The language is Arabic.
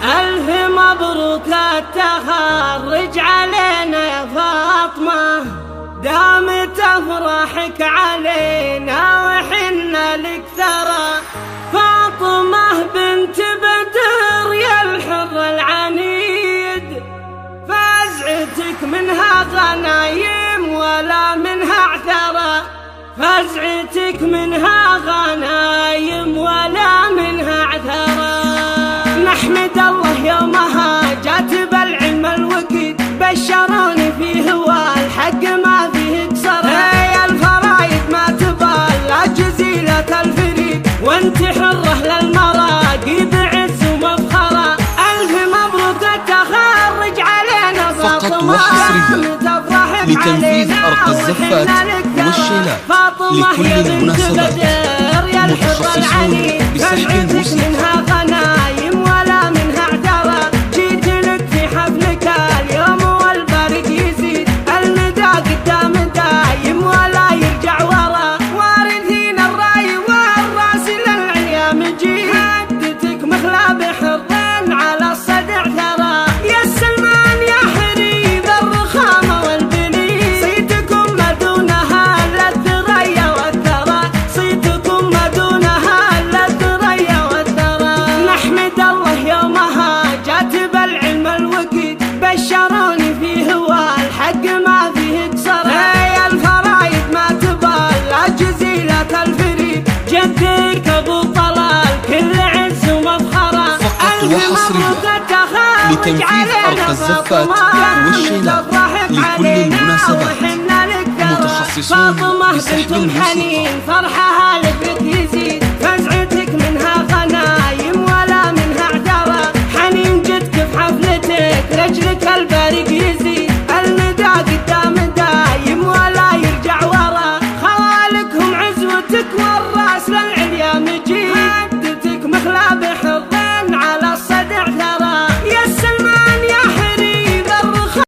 ألف مبروك التخرج علينا يا فاطمة، دامت أفراحك علينا وحنا لك ثرى. فاطمة بنت بدر يا الحر العنيد، فزعتك منها غنايم ولا منها عثرة، فزعتك منها غنايم ولا منها عثرة. نحمد الله يومها جات بالعلم الوكيد، بشروني فيه والحق ما فيه كسرة. هي الفرايد ما تبال جزيلة الفريد، وانت حرة للمراقي بعز ومفخرة. ألف مبروك التخرج علينا فقط وحصريا لتنفيذ أرق الزفات والشيلات لكل المناسبات. متخصصون بسحب الموسيقى. منها غنايم ولا منها اعترى، جيت لك في حفلك اليوم والبرق يزيد، الندى قدام دايم ولا يرجع ورا. وارثين الراي والراس للعليا مجيد، هدتك مخلى بحر على الصدع ثرى. يا سلمان يا حريب الرخامة والبنين، صيتكم ما دونها الا الثريا والثرى، صيتكم ما دونها الا الثريا والثرى. نحمد الله يومها جات بالعلم الوكيد، بشروني فيه والحق ما فيه كسرة. هي الفرايد ما تبال جزيلة الفريد، جدك ابو طلال كل عز ومفخرة. فقط وحصريا لتنفيذ أرق الزفات والشيلات لكل المناسبات. متخصصون بسحب الموسيقى. فرحها لك يزيد، فزعتك منها غنايم ولا منها اعترى، حنين جدك في حفلتك رجلك البارق يزيد.